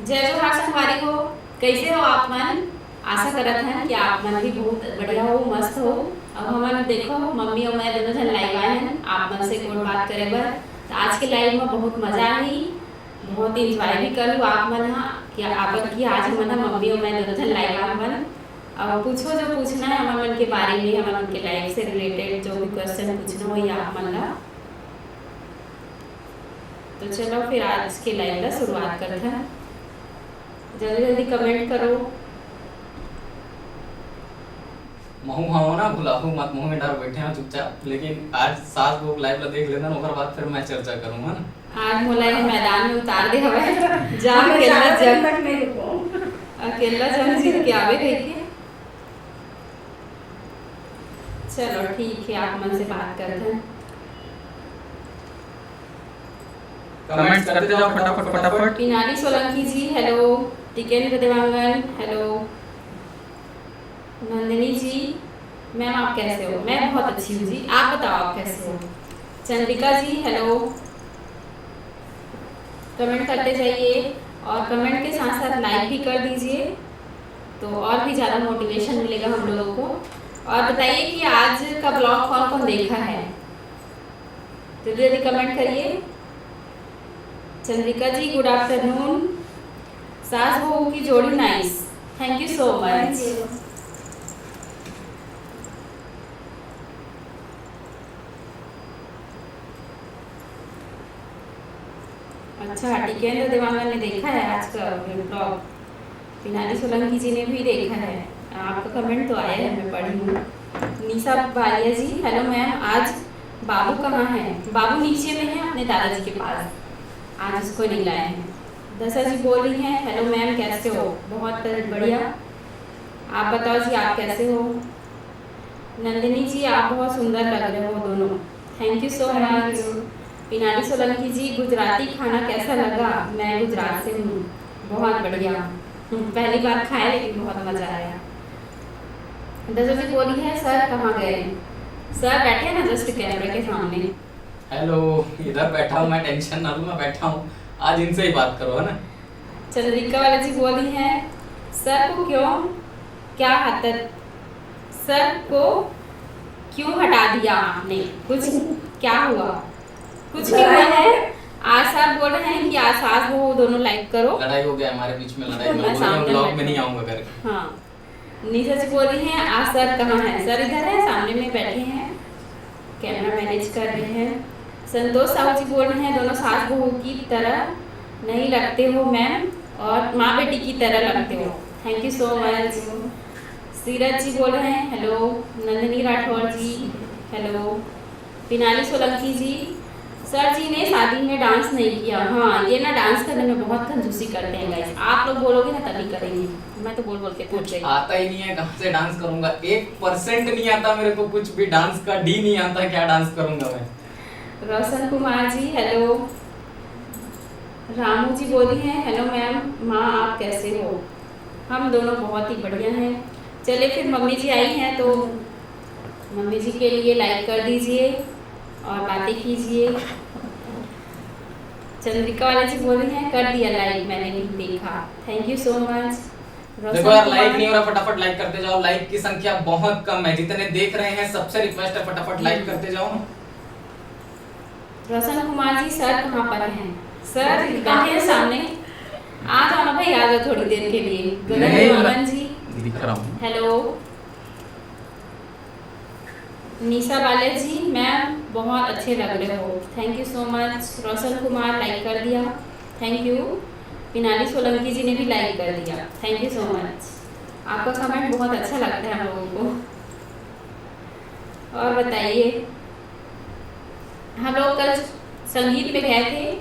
जय जोहार संगवारी हो। कैसे हो आप मन? आशा करत हैं कि आप मन भी बहुत बढ़िया हो, मस्त हो। अब हमन देखो मम्मी और मैं दोनों जन लाइव आए हैं आप मन से कोई बात करे बर। तो आज के लाइव में बहुत मजा आई, बहुत इंजॉय भी करूँ आप मन हा कि आपन की आज हमन मम्मी और मैं दोनों जन लाइव आ मन। अब पूछो जो पूछना है हमन मन के बारे में, हमन मन के लाइफ से रिलेटेड जो भी क्वेश्चन पूछना हो या आप मन ला। तो चलो फिर आज के लाइव का शुरुआत करते हैं। जल्दी जल्दी कमेंट करो। महू हाँ ना भुलाहू मत, मुंह में डर बैठे हैं चुपचाप। लेकिन आज सास लोग लाइव ला देख लेना, ओकर बाद फिर मैं चर्चा करूंगा ना। आज मोला ये मैदान में उतार दे हवे जा अकेला जंग तक नहीं रुको, अकेला जंग जीत के आवे कहिए। चलो ठीक है, आप मन से बात करते हैं। कमेंट्स करते जाओ फटाफट फटाफट। पिनाली सोलंकी जी हेलो, टिकेंद्र देवांगन हेलो, नंदिनी जी मैम आप कैसे हो? मैं बहुत अच्छी हूँ जी, आप बताओ आप कैसे हो? चंद्रिका जी हेलो, कमेंट करते जाइए और कमेंट के साथ साथ लाइक भी कर दीजिए तो और भी ज़्यादा मोटिवेशन मिलेगा हम लोगों को। और बताइए कि आज का ब्लॉग कौन कौन देखा है, जल्दी जल्दी कमेंट करिए। चंद्रिका जी गुड आफ्टरनून, सास बहू की जोड़ी nice, thank you so much. अच्छा, टिकेंद्र देवांगन ने देखा है आज का ब्लॉग, पिनाली सोलंकी जी ने भी देखा है। आपका कमेंट तो आया है, मैं पढ़ी हूँ। निशा भालिया जी हेलो मैम, आज बाबू कहाँ है? बाबू नीचे में है अपने दादाजी के पास, आज उसको नहीं लाए हैं। दशा जी बोल रही हैं हेलो मैम कैसे हो? बहुत बढ़िया, आप बताओ जी आप कैसे हो? नंदिनी जी आप बहुत सुंदर लग रहे हो दोनों, thank you so much. Pinali Solanki ji Gujarati खाना कैसा लगा? मैं गुजरात से हूँ, बहुत बढ़िया, पहली बार खाए लेकिन बहुत मजा आया। दशा जी बोली है सर कहाँ गए? सर बैठे ना जस्ट कैमरे के सामने। हेलो, इधर बैठा हूँ मैं, टेंशन ना लो, मैं बैठा हूँ। आज इनसे ही बात करो है ना। चंद्रिका वाले जी बोली हैं सर को क्यों क्या हतर सर को क्यों हटा दिया आपने? कुछ क्या हुआ? कुछ नहीं हुआ है। आज साहब बोल रहे हैं कि आज सास वो दोनों लाइक करो। लड़ाई हो गया हमारे बीच में, लड़ाई मैं में सामने ब्लॉग बैठी में नहीं आऊंगा करके। हाँ, निशा जी बोल रही हैं आज सर कहाँ हैं? सर इधर है, सामने में बैठे हैं, कैमरा मैनेज कर रहे हैं। संतोष साहू जी बोल रहे हैं दोनों सास बहू की तरह नहीं लगते हो मैम, और माँ बेटी की तरह लगते हो, thank you so much. Siraj ji बोल रहे हैं hello, Nandini Rathore ji hello, Pinali Solanki ji sir जी ने शादी में डांस नहीं किया। हाँ, ये ना डांस करने में बहुत कंजूसी करते हैं गाइस, आप लोग बोलोगे ना तभी करेंगे, मैं तो बोल बोल के थक गई। आता ही नहीं है, कहाँ से डांस करूंगा? 1% नहीं आता मेरे को, कुछ भी डांस का डी नहीं आता, क्या डांस करूंगा मैं? रोशन कुमार जी हेलो, रामू जी बोली हैं हेलो मैम, माँ आप कैसे हो? हम दोनों बहुत ही बढ़िया हैं। चलिए फिर मम्मी जी आई हैं तो मम्मी जी के लिए लाइक कर दीजिए और बातें कीजिए। चंद्रिका वाले जी बोल रही हैं कर दिया लाइक, मैंने नहीं देखा, थैंक यू सो मच। देखो यार, लाइक नहीं हो रहा, फटाफट लाइक करते जाओ। लाइक की संख्या बहुत कम है, जितने देख रहे हैं सबसे रिक्वेस्ट है फटाफट लाइक करते जाओ। रोशन कुमार जी सर कहाँ पर हैं? सर बैठे हैं सामने, आ जाओ ना भाई, आ जाओ थोड़ी देर के लिए। गगन देवांगन जी दिख रहा हूँ। हेलो, निशा वाले जी मैम बहुत अच्छे लग रहे हो, thank you so much. Roshan Kumar like कर दिया, थैंक यू। पिनाली सोलंकी जी ने भी लाइक कर दिया, थैंक यू सो मच। आपका कमेंट बहुत अच्छा लगता है हम लोगों को। और बताइए, हम लोग कल संगीत में गए थे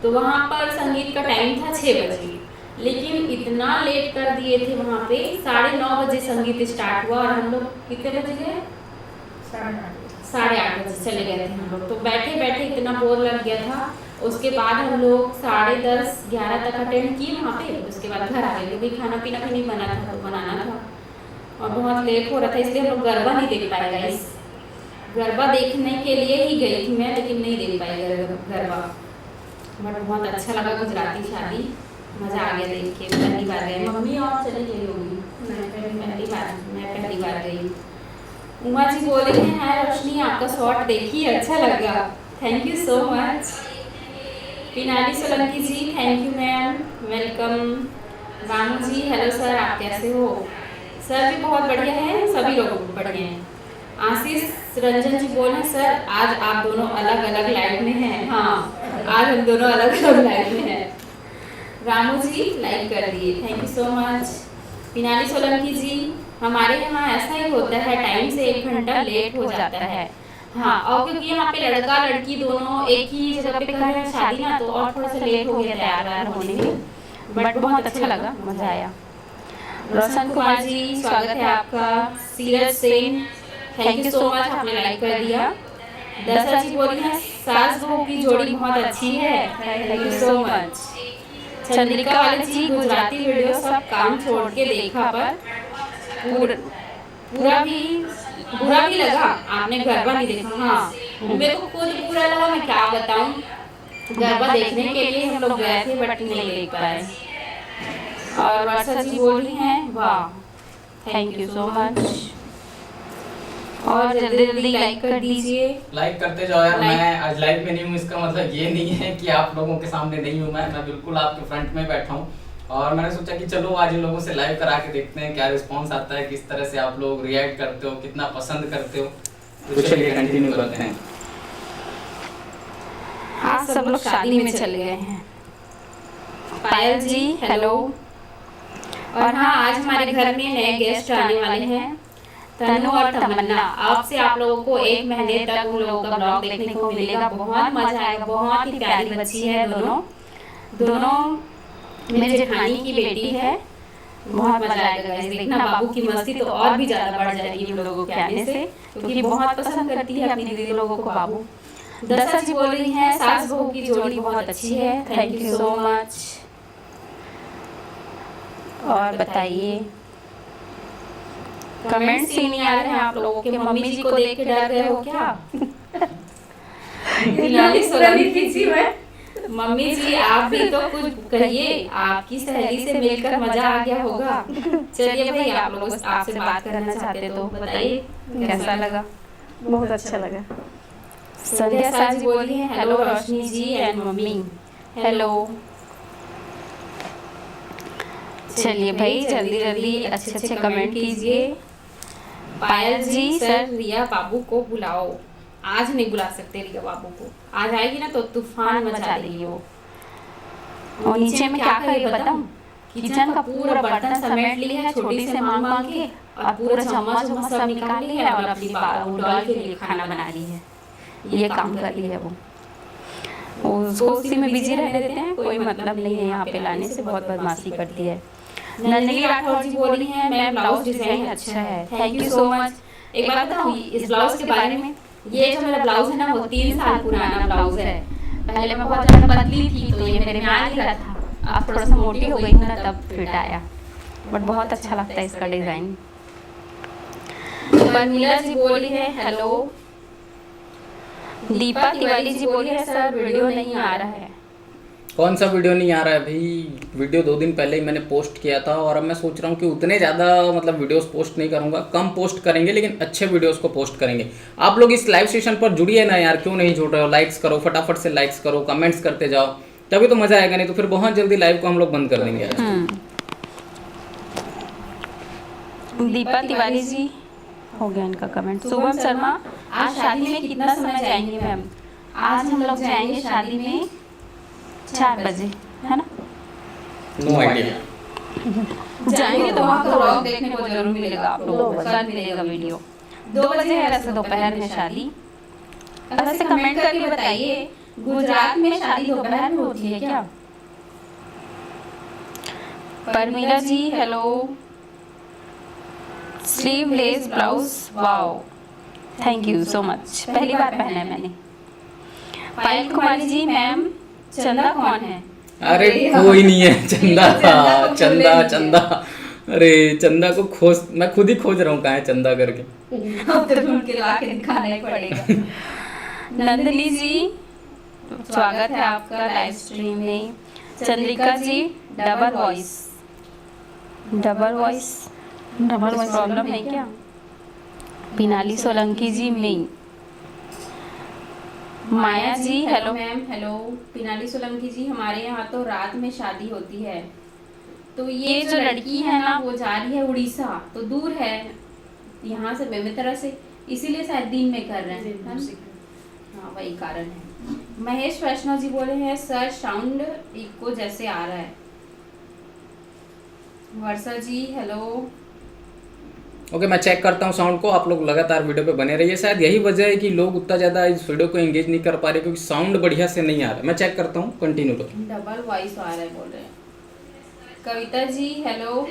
तो वहाँ पर संगीत का टाइम था 6 बजे, लेकिन इतना लेट कर दिए थे वहाँ पे, 9:30 बजे संगीत स्टार्ट हुआ और हम लोग कितने बजे गए? 8:30 बजे चले गए थे हम लोग। तो बैठे बैठे इतना बोर लग गया था, उसके बाद हम लोग 10:30 11 तक अटेंड किए वहाँ पे। उसके बाद घर आ गए क्योंकि खाना पीना भी नहीं बना था, तो बनाना था और बहुत लेट हो रहा था, इसलिए हम लोग गरबा नहीं देख पाए गाइस। गरबा देखने के लिए ही गई थी मैं, लेकिन नहीं देख पाई गरबा, बट बहुत अच्छा लगा गुजराती शादी, मज़ा आ गया देख के। पहली बार गए, मम्मी और चली गई होगी, मैं पहली बार गई। उमा जी बोल रही हैं हाय रोशनी, आपका शॉट देखी अच्छा लगा, thank you so much. Pinali Solanki ji thank you ma'am, welcome. Ramu ji hello sir, आप कैसे हो? सर भी बहुत बढ़िया हैं, सभी लोग बढ़िया हैं। आशीष रंजन जी बोल रहे हैं सर आज आप दोनों अलग अलग लाइव में हैं। हाँ, आज हम दोनों अलग अलग लाइव में हैं। रामू जी लाइक कर दिए, thank you so much. Pinali Solanki ji हमारे यहाँ ऐसा ही होता है, टाइम से 1 घंटा लेट हो जाता है। हाँ, और क्योंकि यहाँ पे लड़का लड़की दोनों एक ही जगह पे कर रहे हैं शादी ना, तो और थोड़ा सा लेट हो गया तैयार व्यार होने में, बट बहुत अच्छा लगा, मजा आया। रोशन कुमार जी स्वागत है आपका। Series Sen thank you so much, आपने लाइक कर दिया। दशा जी बोली है सास बहू की जोड़ी बहुत अच्छी है, thank you so much. Chandrika वाले जी गुजराती वीडियो सब काम छोड़ के देखा, पर पूरा भी बुरा भी लगा, आपने गरबा नहीं देखा। हाँ, मेरे को खुद बुरा लगा, मैं क्या बताऊं। गरबा देखने के लिए हम लोग गए थे बट नहीं देख पाए। और वर्षा जी बोल रही हैं वाह, थैंक यू सो मच। और जल्दी जल्दी लाइक कर दीजिए। लाइक करते जाओ यार। मैं आज लाइव में नहीं हूँ, इसका मतलब ये नहीं है कि आप लोगों के सामने नहीं हूँ। मैं बिल्कुल आपके फ्रंट में बैठा हूँ, और मैंने सोचा कि चलो आज इन लोगों से लाइव करा के देखते हैं क्या रिस्पांस आता है, किस तरह से आप लोग रिएक्ट करते हो, कितना पसंद करते हो। तो चलिए कंटिन्यू करते हैं। आज सब लोग शादी में चले गए हैं। पायल जी हेलो। और हाँ, आज हमारे घर में नए गेस्ट आने वाले हैं, तनु और तमन्ना। अब से आप लोगों को 1 महीने तक उन लोगों का ब्लॉग देखने को मिलेगा, बहुत मजा आएगा। बहुत ही प्यारी बच्ची है दोनों मेरी जेठानी की बेटी है, बहुत मजा आएगा गाइस देखना। बाबू की मस्ती तो और भी ज्यादा बढ़ जाएगी उन लोगों के आने से, क्योंकि बहुत पसंद करती है अपनी दीदी लोगों को बाबू। दशा जी बोल रही हैं सास बहू की जोड़ी बहुत अच्छी है, थैंक यू सो मच। और बताइए, कमेंट्स ही नहीं आ रहे हैं आप लोगों के। मम्मी जी को देख के डर गए हो क्या? पिनाली सोलंकी जी मम्मी जी आप भी तो कुछ कहिए, आपकी सहेली से मिलकर मजा आ गया होगा। चलिए भाई, आप लोग आपसे बात करना चाहते तो बताइए कैसा लगा। बहुत अच्छा लगा। संध्या साज जी बोली है hello Roshni ji and mummy, hello. चलिए भाई, जल्दी जल्दी अच्छे अच्छे कमेंट कीजिए। पायल जी सर रिया बाबू को बुलाओ। आज नहीं बुला सकते रिया बाबू को, आज आएगी ना तो तूफान मचा देगी वो। और नीचे में क्या करेगी बताऊं, किचन का पूरा बर्तन समेट लिया है छोटी से मांग मांग के, और पूरा चम्मच वम्मच सब निकाल लिया है, और अपनी डॉल के लिए खाना बना रही है। ये काम कर रही है वो उसको उसी में बिजी रहने देते हैं, कोई मतलब नहीं है यहाँ पे लाने से, बहुत बदमाशी करती है। नंदिनी राठौर जी बोल रही हैं मैम ब्लाउज डिजाइन अच्छा है, थैंक यू सो मच। एक बात बताऊं इस ब्लाउज के बारे में, ये जो मेरा ब्लाउज है ना वो 3 साल पुराना ब्लाउज है। पहले मैं बहुत ज़्यादा पतली थी तो ये मेरे में आ नहीं रहा था, अब थोड़ा सा मोटी हो गई हूँ ना तब फिट आया, बट बहुत अच्छा लगता है इसका डिज़ाइन। परमीला जी बोली है हेलो। दीपा तिवारी जी बोली है सर वीडियो नहीं आ रहा है। कौन सा वीडियो नहीं आ रहा है भाई? वीडियो 2 दिन पहले ही मैंने पोस्ट किया था, और अब मैं सोच रहा हूँ कि उतने ज़्यादा मतलब वीडियोस पोस्ट नहीं करूँगा, कम पोस्ट करेंगे लेकिन अच्छे वीडियोस को पोस्ट करेंगे। आप लोग इस लाइव सेशन पर जुड़िए ना यार, क्यों नहीं जुड़ रहे हो? लाइक्स करो, फटाफट से लाइक्स करो, कमेंट्स करते जाओ, तभी तो मज़ा आएगा, नहीं तो फिर बहुत जल्दी लाइव को हम लोग बंद कर देंगे। दीपा तिवारी जी हो गया इनका कमेंट। शुभम शर्मा आज शादी में कितना समय जाएंगे मैम? आज हम लोग जाएंगे शादी में 4 बजे, है ना? No idea. जाएंगे तो वहाँ का व्लॉग देखने को जरूर मिलेगा आप लोगों को, कल मिलेगा वीडियो। 2 बजे है वैसे दोपहर में शादी। वैसे कमेंट करके बताइए गुजरात में शादी दोपहर में होती है क्या? Parmila ji hello. Sleeveless blouse wow, thank you so much, पहली बार पहना है मैंने। पायल कुमारी जी मैम चंदा कौन है? अरे कोई नहीं है, चंदा चंदा। अरे चंदा को खोज, मैं खुद ही खोज रहा हूँ कहाँ है चंदा करके। अब तो ढूंढ के ला के दिखाना ही पड़ेगा। नंदिनी जी स्वागत है आपका लाइव स्ट्रीम में। चंद्रिका जी डबल वॉइस प्रॉब्लम है क्या? पिनाली सोलंकी जी में। माया जी hello ma'am. Hello Pinali Solanki ji, हमारे यहाँ तो रात में शादी होती है, तो ये जो लड़की है ना वो जा रही है उड़ीसा, तो दूर है यहाँ से बेमेतरा से, इसीलिए शायद दिन में कर रहे हैं, हाँ वही कारण है। महेश वैष्णव जी बोले हैं सर साउंड इको जैसे आ रहा है। वर्षा जी हेलो। ओके, मैं चेक करता हूँ साउंड को। आप लोग लगातार वीडियो पे बने रहिए। शायद यही वजह है कि लोग उतना ज़्यादा इस वीडियो को एंगेज नहीं कर पा रहे, क्योंकि साउंड बढ़िया से नहीं आ रहा। मैं चेक करता हूँ, कंटिन्यू रखिए। डबल वॉइस आ रहा है बोल रहे हैं। कविता जी हेलो।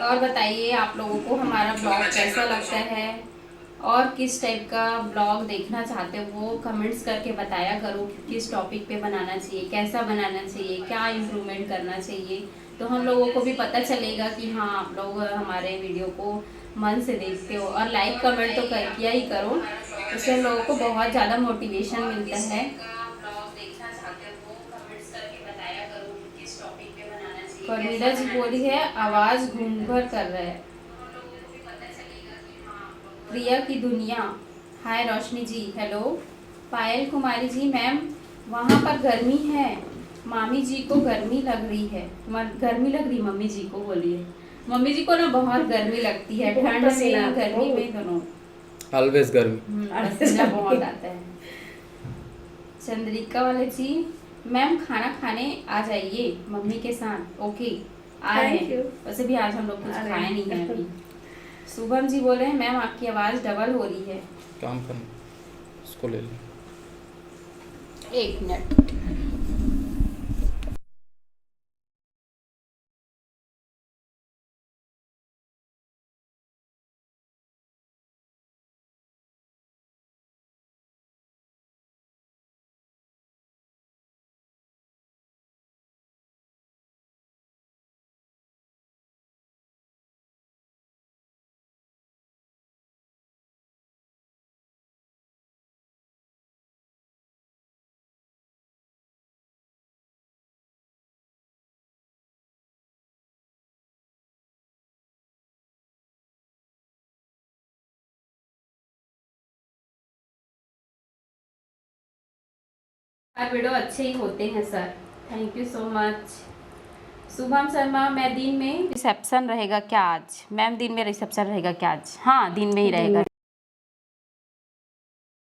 और बताइए आप लोगों को हमारा ब्लॉग कैसा लगता है और किस टाइप का ब्लॉग देखना चाहते हो वो कमेंट्स करके बताया करो कि किस टॉपिक पे बनाना चाहिए, कैसा बनाना चाहिए, क्या इम्प्रूवमेंट करना चाहिए, तो हम लोगों को भी पता चलेगा कि हाँ आप लोग हमारे वीडियो को मन से देखते हो। और लाइक कमेंट तो किया ही करो, उससे हम लोगों को बहुत ज़्यादा मोटिवेशन मिलता है। परमिला जी बोली है आवाज़ घूमघर कर रहा है। प्रिया की दुनिया हाय रोशनी जी हेलो। पायल कुमारी जी मैम वहाँ पर गर्मी है, मामी जी को गर्मी लग रही है। गर्मी लग रही मम्मी जी को बोलिए। मम्मी जी को ना बहुत गर्मी लगती है, ठंड में गर्मी में दोनों। ऑलवेज गर्मी, पसीना बहुत आता है। चंद्रिका वाले जी मैम खाना खाने आ जाइए मम्मी के साथ। ओके आ रहे हैं, वैसे भी आज हम लोग कुछ खाए नहीं है अभी। शुभम जी बोले हैं मैम आपकी आवाज़ डबल हो रही है। काम करना, उसको ले लें। 1 मिनट। वीडियो अच्छे ही होते हैं sir, thank you so much. Shubham Sharma मैं दिन में रिसेप्शन रहेगा क्या आज? मैम दिन में रिसेप्शन रहेगा क्या आज? हाँ दिन में ही रहेगा।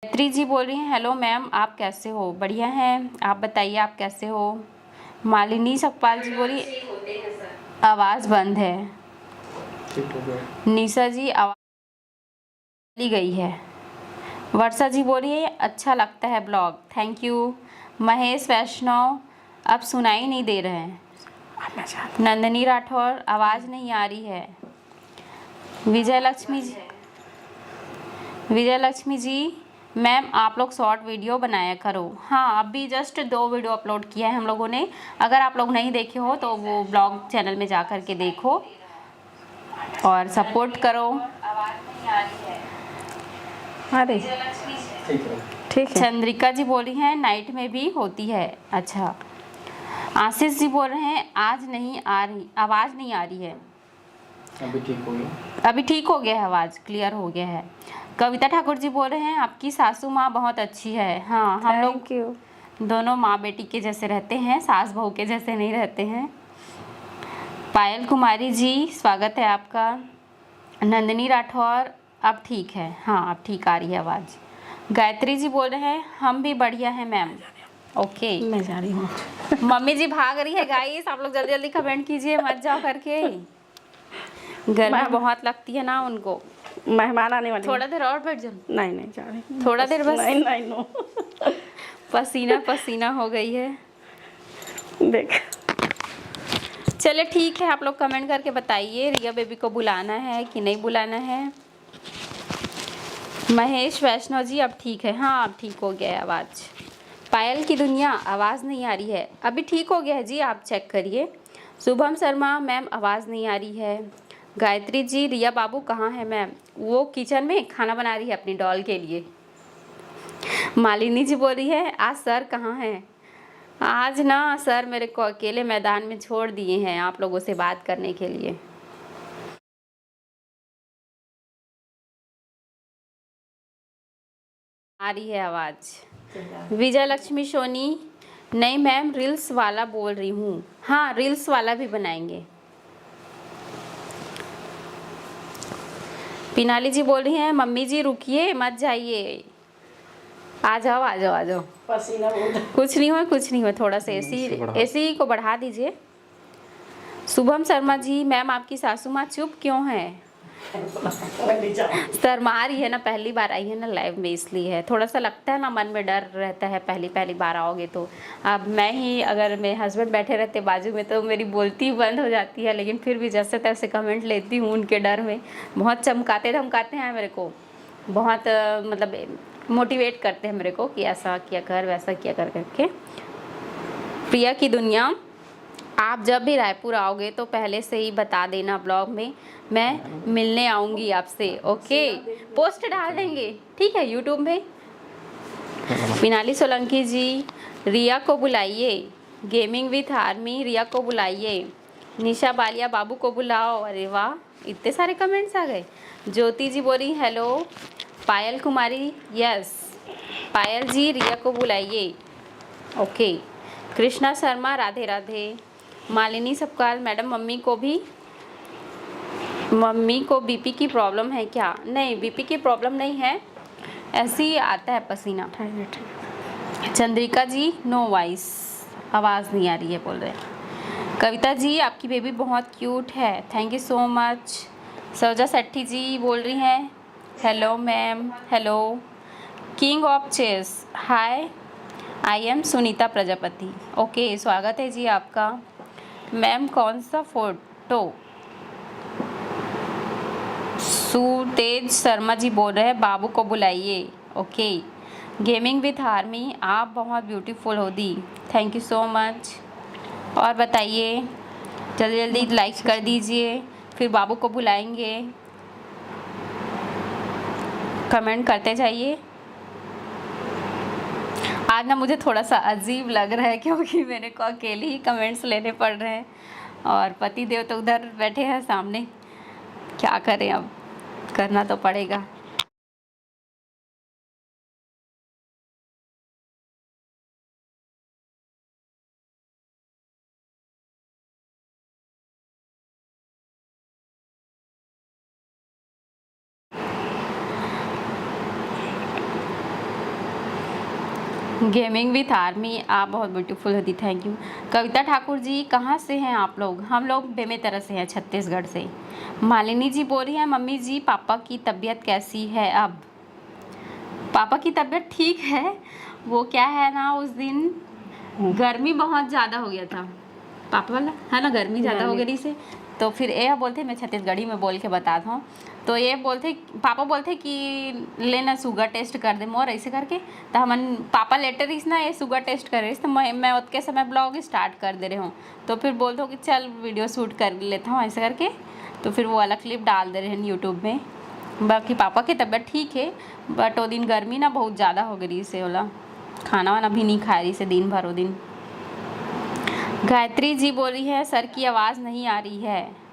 गायत्री जी बोल रही हैं हेलो मैम आप कैसे हो? बढ़िया हैं, आप बताइए आप कैसे हो? मालिनी सकपाल जी बोली आवाज़ बंद है। निशा जी आवाज़ चली गई है। वर्षा जी बोल रही है अच्छा लगता है ब्लॉग, थैंक यू। महेश वैष्णव अब सुनाई नहीं दे रहे हैं। नंदनी राठौर आवाज़ नहीं आ रही है। विजय लक्ष्मी जी मैम आप लोग शॉर्ट वीडियो बनाया करो। हाँ अभी जस्ट 2 वीडियो अपलोड किया है हम लोगों ने, अगर आप लोग नहीं देखे हो तो वो ब्लॉग चैनल में जा कर के देखो और सपोर्ट करो। आवाज़ नहीं आ रही है। अरे ठीक है। चंद्रिका जी बोल रही हैं नाइट में भी होती है। अच्छा आशीष जी बोल रहे हैं आज नहीं आ रही, आवाज़ नहीं आ रही है। अभी ठीक हो गया, अभी ठीक हो गया है, आवाज़ क्लियर हो गया है। कविता ठाकुर जी बोल रहे हैं आपकी सासू माँ बहुत अच्छी है। हाँ हम लोग दोनों माँ बेटी के जैसे रहते हैं, सास बहू के जैसे नहीं रहते हैं। पायल कुमारी जी स्वागत है आपका। नंदनी राठौर अब ठीक है, हाँ अब ठीक आ रही है आवाज़। गायत्री जी बोल रहे हैं हम भी बढ़िया हैं मैम। ओके मैं जा रही हूँ। मम्मी जी भाग रही है गाइस, आप लोग जल्दी जल्दी कमेंट कीजिए, मत जाओ करके। गर्मी बहुत लगती है ना उनको। मेहमान आने वाले, थोड़ा देर और बैठ जाओ। नहीं जा रही, थोड़ा देर बस। नहीं नो पसीना पसीना हो गई है देख। चले ठीक है, आप लोग कमेंट करके बताइए रिया बेबी को बुलाना है कि नहीं बुलाना है। महेश वैष्णव जी अब ठीक है, हाँ अब ठीक हो गया है आवाज़। पायल की दुनिया आवाज़ नहीं आ रही है, अभी ठीक हो गया है जी, आप चेक करिए। शुभम शर्मा मैम आवाज़ नहीं आ रही है। गायत्री जी रिया बाबू कहाँ है मैम? वो किचन में खाना बना रही है अपनी डॉल के लिए। मालिनी जी बोल रही है आज सर कहाँ हैं? आज ना सर मेरे को अकेले मैदान में छोड़ दिए हैं आप लोगों से बात करने के लिए। आ रही है आवाज। विजय लक्ष्मी सोनी, नहीं मैम रील्स वाला बोल रही हूँ। हाँ रील्स वाला भी बनाएंगे। पिनाली जी बोल रही हैं मम्मी जी रुकिए मत जाइए, आ जाओ आ जाओ आ जाओ। पसीना बहुत। कुछ नहीं हुआ थोड़ा सा एसी को बढ़ा दीजिए। शुभम शर्मा जी, मैम आपकी सासू माँ चुप क्यों है? शर्मा रही है ना, पहली बार आई है ना लाइव में, इसलिए है। थोड़ा सा लगता है ना, मन में डर रहता है पहली बार आओगे तो। अब मैं ही अगर मेरे हस्बैंड बैठे रहते बाजू में तो मेरी बोलती बंद हो जाती है, लेकिन फिर भी जैसे तैसे कमेंट लेती हूँ उनके डर में। बहुत चमकाते धमकाते हैं मेरे को, बहुत मतलब मोटिवेट करते हैं मेरे को कि ऐसा किया कर वैसा किया कर करके। प्रिया की दुनिया, आप जब भी रायपुर आओगे तो पहले से ही बता देना ब्लॉग में, मैं मिलने आऊँगी आपसे। ओके, पोस्ट डाल देंगे ठीक है यूट्यूब में। मिनाली सोलंकी जी, रिया को बुलाइए। गेमिंग विथ आर्मी, रिया को बुलाइए। निशा बालिया, बाबू को बुलाओ। अरे वाह, इतने सारे कमेंट्स आ गए। ज्योति जी बोली हेलो। पायल कुमारी, यस पायल जी, रिया को बुलाइए। Okay. Krishna Sharma, Radhe Radhe. Malini Sapkal, madam mummy को बीपी की प्रॉब्लम है क्या? नहीं, बीपी की प्रॉब्लम नहीं है, ऐसे ही आता है पसीना। चंद्रिका जी, नो वॉइस, आवाज़ नहीं आ रही है बोल रहे हैं। कविता जी, आपकी बेबी बहुत क्यूट है, thank you so much. Saroja Setty ji बोल रही हैं hello ma'am. Hello. King of chess, hi I am Sunita Prajapati. Okay, स्वागत है जी आपका। मैम कौन सा फोटो? सुतेज शर्मा जी बोल रहे हैं बाबू को बुलाइए। ओके। गेमिंग विथ आर्मी, आप बहुत ब्यूटीफुल हो दी, थैंक यू सो मच। और बताइए, जल्दी जल्दी लाइक कर दीजिए, फिर बाबू को बुलाएंगे। कमेंट करते जाइए। आज ना मुझे थोड़ा सा अजीब लग रहा है क्योंकि मेरे को अकेले ही कमेंट्स लेने पड़ रहे हैं और पति देव तो उधर बैठे हैं सामने। क्या करें, अब करना तो पड़ेगा। गेमिंग विथ आर्मी, आप बहुत ब्यूटीफुल होती, थैंक यू। कविता ठाकुर जी, कहाँ से हैं आप लोग? हम लोग बेमेतरा से हैं, छत्तीसगढ़ से। मालिनी जी बोल रही हैं मम्मी जी पापा की तबीयत कैसी है अब? पापा की तबीयत ठीक है, वो क्या है ना, उस दिन गर्मी बहुत ज़्यादा हो गया था पापा वाला, है ना, गर्मी ज़्यादा हो गई से, तो फिर ये बोलते, मैं छत्तीसगढ़ी में बोल के बताता हूँ, तो ये बोलते पापा बोलते कि लेना शुगर टेस्ट कर दे मोर ऐसे करके, तो हमन पापा लेटर इस ना ये शुगर टेस्ट कर रही, तो मैं उतके समय ब्लॉग स्टार्ट कर दे रहे हूँ, तो फिर बोलते हो कि चल वीडियो शूट कर लेता हूँ ऐसे करके, तो फिर वो वाला क्लिप डाल दे रहे हैं यूट्यूब में। बाकी पापा की तबीयत ठीक है, बट वो दिन गर्मी ना बहुत ज़्यादा हो गई से वाला, खाना वाना भी नहीं खा रही से दिन भर वो दिन। गायत्री जी बोल रही है सर की आवाज़ नहीं आ रही है।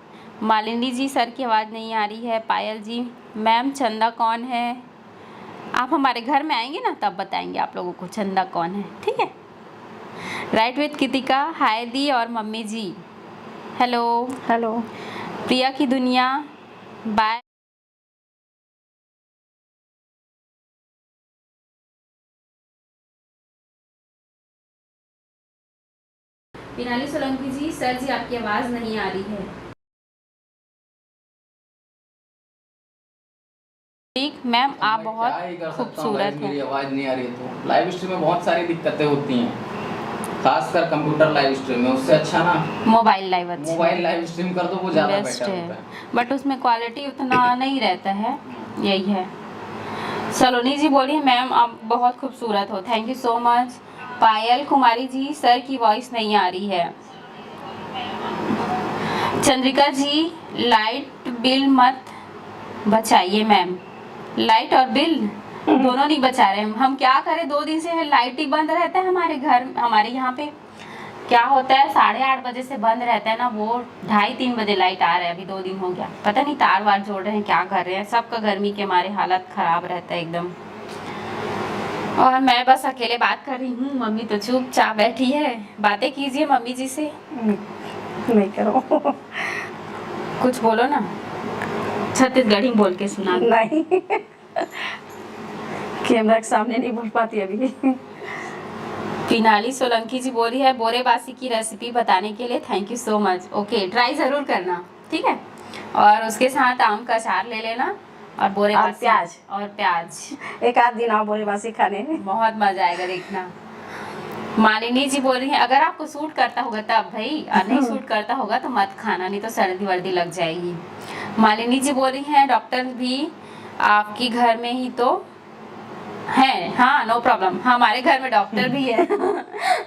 मालिनी जी, सर की आवाज़ नहीं आ रही है। पायल जी, मैम चंदा कौन है? आप हमारे घर में आएंगे ना तब बताएंगे आप लोगों को चंदा कौन है, ठीक है। राइट विथ कृतिका, हाय दी और मम्मी जी, हेलो। हेलो। प्रिया की दुनिया, बाय। पिनाली सोलंकी जी, सर जी आपकी आवाज़ नहीं आ रही है। ठीक मैम, आप बहुत खूबसूरत हैं। मेरी आवाज़ नहीं आ रही है तो लाइव स्ट्रीम में बहुत सारी दिक्कतें होती हैं, खासकर कंप्यूटर लाइव स्ट्रीम में, उससे अच्छा ना मोबाइल लाइव अच्छा, मोबाइल लाइव स्ट्रीम कर दो, वो ज़्यादा बेस्ट बेटर है, होता है। बट उसमें क्वालिटी उतना नहीं रहता है, यही है। सलोनी जी बोलिए मैम आप बहुत खूबसूरत हो, thank you so much. Payal Kumari ji, sir की वॉइस नहीं आ रही है। चंद्रिका जी, लाइट बिल मत बचाइए मैम। लाइट और बिल दोनों नहीं बचा रहे हम क्या करें। 2 दिन से लाइट ही बंद रहता है हमारे घर, हमारे यहाँ पे क्या होता है 8:30 बजे से बंद रहता है ना, वो 2:30-3 बजे लाइट आ रहा है। अभी 2 दिन हो गया, पता नहीं तार वार जोड़ रहे हैं क्या कर रहे हैं। सबका गर्मी के मारे हालत खराब रहता है एकदम। और मैं बस अकेले बात कर रही हूँ, मम्मी तो चुपचाप बैठी है। बातें कीजिए मम्मी जी से, नहीं करो। कुछ बोलो ना, छत्तीसगढ़ी बोल के सुना दो। नहीं, कैमरा के सामने नहीं बोल पाती अभी। पिनाली सोलंकी जी बोली है बोरेबासी की रेसिपी बताने के लिए thank you so much. Okay, try ज़रूर करना, ठीक है। और उसके साथ आम का अचार ले लेना और बोरेबासी और प्याज। एक आध दिन आओ बोरेबासी खाने। बहुत मजा आएगा देखना। मालिनी जी बोल रही है अगर आपको सूट करता होगा तब भाई, और नहीं सूट करता होगा तो मत खाना, नहीं तो सर्दी वर्दी लग जाएगी। मालिनी जी बोल रही हैं डॉक्टर भी आपकी घर में ही तो है। हाँ, नो प्रॉब्लम, हमारे घर में डॉक्टर भी है।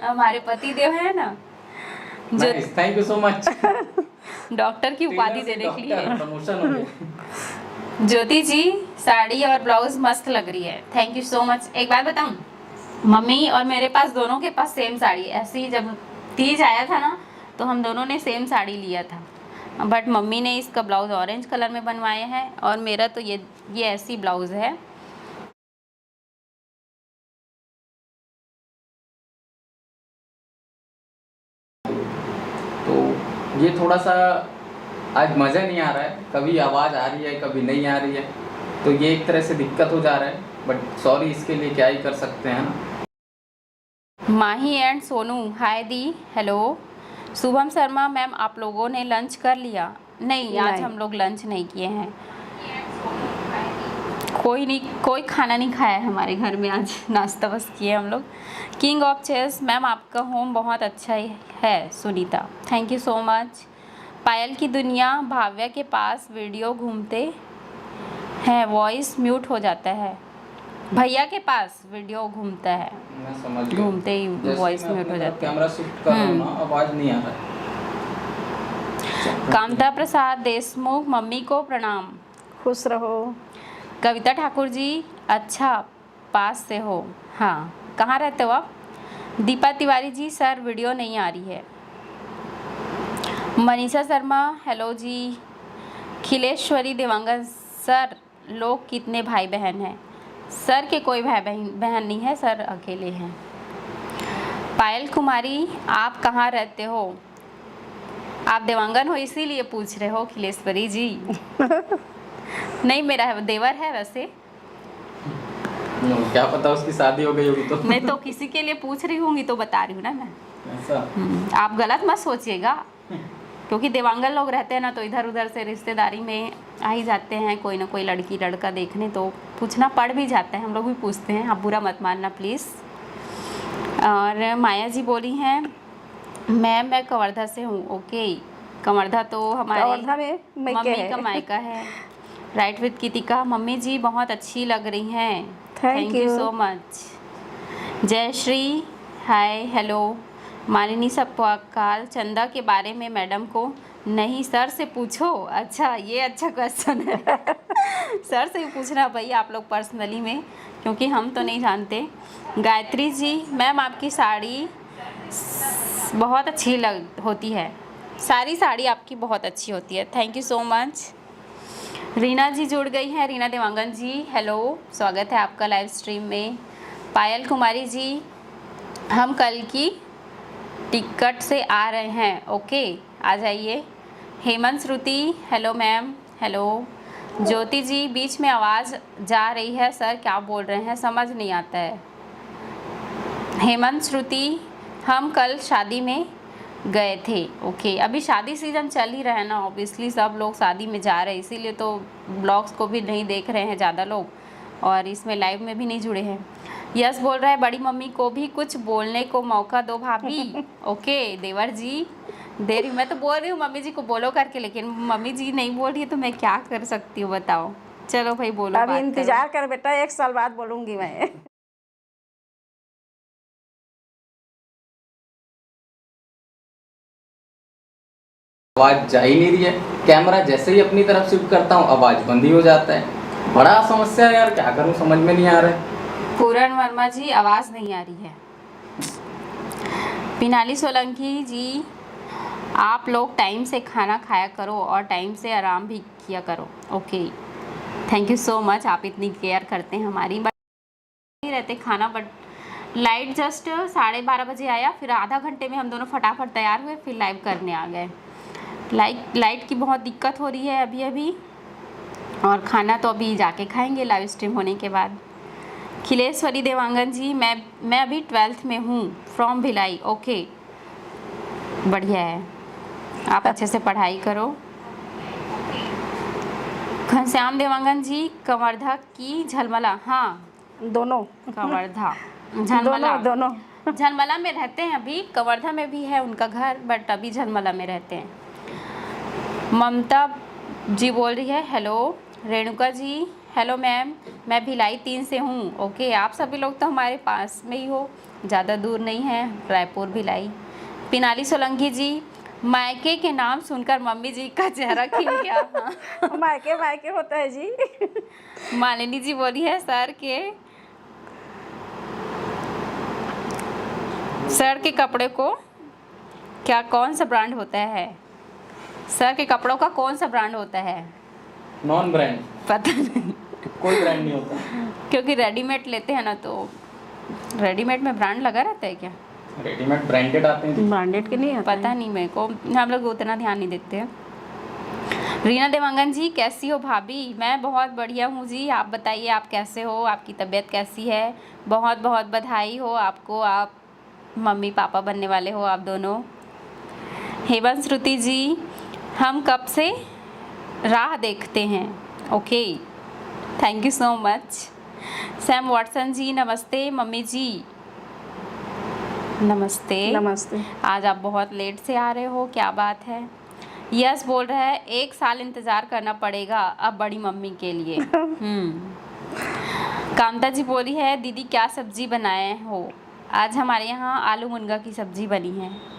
हमारे पति देव है ना जो thank you so much doctor की उपाधि देने के लिए। प्रमोशन हो गया। ज्योति जी साड़ी और ब्लाउज मस्त लग रही है, थैंक यू सो मच। एक बात बताऊं, मम्मी और मेरे पास दोनों के पास सेम साड़ी, ऐसे ही जब तीज आया था ना तो हम दोनों ने सेम साड़ी लिया था, बट मम्मी ने इसका ब्लाउज ऑरेंज कलर में बनवाया है और मेरा तो ये ऐसी ब्लाउज है। तो ये थोड़ा सा आज मज़ा नहीं आ रहा है, कभी आवाज़ आ रही है कभी नहीं आ रही है, तो ये एक तरह से दिक्कत हो जा रहा है, बट सॉरी, इसके लिए क्या ही कर सकते हैं ना। माही एंड सोनू हाय दी, हेलो। शुभम शर्मा मैम आप लोगों ने लंच कर लिया? नहीं, आज हम लोग लंच नहीं किए हैं। कोई खाना नहीं खाया है हमारे घर में, आज नाश्ता बस किए हम लोग। किंग ऑफ चेस मैम आपका होम बहुत अच्छा है Sunita, thank you so much. Payal की दुनिया भाव्या के पास वीडियो घूमते हैं वॉइस म्यूट हो जाता है। भैया के पास वीडियो घूमता है, मैं समझ गया, घूमते ही वॉइस म्यूट हो जाता है। कैमरा शिफ्ट कर रहा हूं ना, आवाज़ नहीं आ रहा है। कामता प्रसाद देशमुख मम्मी को प्रणाम। खुश रहो। कविता ठाकुर जी अच्छा पास से हो, हाँ कहाँ रहते हो आप? दीपा तिवारी जी सर वीडियो नहीं आ रही है। मनीषा शर्मा हेलो जी। खिलेश्वरी देवांगन सर लोग कितने भाई बहन हैं? सर के कोई भाई बहन नहीं है, सर अकेले हैं। पायल कुमारी आप कहाँ रहते हो? आप देवांगन हो इसीलिए पूछ रहे हो खिलेश्वरी जी। नहीं, मेरा देवर है वैसे। क्या पता उसकी शादी हो गई होगी तो। मैं तो किसी के लिए पूछ रही हूँगी तो बता रही हूँ ना मैं। ऐसा आप गलत मत सोचिएगा, क्योंकि देवांगन लोग रहते हैं ना तो इधर उधर से रिश्तेदारी में आ ही जाते हैं कोई ना कोई लड़की लड़का देखने, तो पूछना पड़ भी जाता है, हम लोग भी पूछते हैं, आप बुरा मत मानना प्लीज़। और माया जी बोली हैं मैम मैं कवर्धा से हूँ। ओके, कवर्धा तो हमारे कवर्धा में मम्मी का मायका है। राइट विद गीतिका मम्मी जी बहुत अच्छी लग रही हैं, थैंक यू सो मच। जय श्री हाय हेलो। मालिनी सपकाल चंदा के बारे में मैडम को नहीं सर से पूछो। अच्छा, ये अच्छा क्वेश्चन है। सर से ही पूछना भाई आप लोग पर्सनली में, क्योंकि हम तो नहीं जानते। गायत्री जी मैम आपकी साड़ी बहुत अच्छी होती है, सारी साड़ी आपकी बहुत अच्छी होती है, thank you so much. Reena ji जुड़ गई हैं, रीना देवांगन जी हेलो, स्वागत है आपका लाइव स्ट्रीम में। पायल कुमारी जी हम कल की टिकट से आ रहे हैं, ओके आ जाइए। हेमंत श्रुति हेलो मैम, हेलो। ज्योति जी बीच में आवाज़ जा रही है सर क्या बोल रहे हैं समझ नहीं आता है। हेमंत श्रुति हम कल शादी में गए थे, ओके अभी शादी सीज़न चल ही रहा है ना, ऑब्वियसली सब लोग शादी में जा रहे हैं, इसीलिए तो ब्लॉग्स को भी नहीं देख रहे हैं ज़्यादा लोग, और इसमें लाइव में भी नहीं जुड़े हैं। यस बोल रहा है बड़ी मम्मी को भी कुछ बोलने को मौका दो भाभी। ओके देवर जी दे रही, मैं तो बोल रही हूँ मम्मी जी को बोलो करके, लेकिन मम्मी जी नहीं बोल रही है तो मैं क्या कर सकती हूँ बताओ। चलो भाई बोलो, अभी इंतजार कर बेटा, 1 साल बाद बोलूँगी मैं। आवाज़ जा ही नहीं रही है, कैमरा जैसे ही अपनी तरफ शिफ्ट करता हूँ आवाज़ बंद ही हो जाता है। बड़ा समस्या है यार, क्या करूं समझ में नहीं आ रहा है। पूरन वर्मा जी आवाज़ नहीं आ रही है। पिनाली सोलंकी जी, आप लोग टाइम से खाना खाया करो और टाइम से आराम भी किया करो। Okay, thank you so much, आप इतनी केयर करते हैं हमारी। बट नहीं रहते खाना, बट लाइट जस्ट 12:30 बजे आया, फिर आधा घंटे में हम दोनों फटाफट तैयार हुए, फिर लाइव करने आ गए। लाइट की बहुत दिक्कत हो रही है अभी अभी, और खाना तो अभी जाके खाएंगे लाइव स्ट्रीम होने के बाद। खिलेश्वरी देवांगन जी, मैं अभी 12th में हूँ, फ्रॉम भिलाई। ओके, बढ़िया है, आप अच्छे से पढ़ाई करो। घनश्याम देवांगन जी, कवर्धा की झलमला, हाँ दोनों कवर्धा झलमला, दोनों झलमला में रहते हैं अभी, कवर्धा में भी है उनका घर, बट अभी झलमला में रहते हैं। ममता जी बोल रही है hello. Renuka ji, hello ma'am, मैं भिलाई 3 से हूँ। ओके, आप सभी लोग तो हमारे पास में ही हो, ज़्यादा दूर नहीं है, रायपुर भिलाई। पिनाली सोलंकी जी, मायके के नाम सुनकर मम्मी जी का चेहरा खिल गया। हाँ। मायके मायके होता है जी। मालिनी जी बोली है सर के कपड़े को क्या कौन सा ब्रांड होता है? सर के कपड़ों का कौन सा ब्रांड होता है? नॉन ब्रांड, पता नहीं, कोई ब्रांड नहीं होता, क्योंकि रेडीमेड लेते हैं ना, तो रेडीमेड में ब्रांड लगा रहता है क्या? रेडीमेड ब्रांडेड आते हैं। ब्रांडेड के नहीं होता पता नहीं मेरे को, हम लोग उतना ध्यान नहीं देते हैं। रीना देवांगन जी, कैसी हो भाभी? मैं बहुत बढ़िया हूँ जी, आप बताइए आप कैसे हो, आपकी तबीयत कैसी है? बहुत बहुत बधाई हो आपको, आप मम्मी पापा बनने वाले हो आप दोनों। हेमंत श्रुति जी, हम कब से राह देखते हैं। Okay, thank you so much. Sam Watson ji, नमस्ते मम्मी जी। नमस्ते। नमस्ते। आज आप बहुत लेट से आ रहे हो, क्या बात है? यस बोल रहा है 1 साल इंतज़ार करना पड़ेगा अब बड़ी मम्मी के लिए। कामता जी बोली है दीदी क्या सब्जी बनाए हो? आज हमारे यहाँ आलू मुनगा की सब्जी बनी है।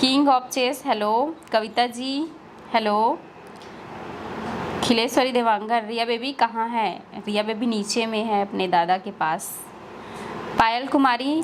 King of chess, hello. Kavita ji, hello. Khileshwari Dewangan, Riya baby कहाँ है? रिया बेबी नीचे में है अपने दादा के पास। पायल कुमारी,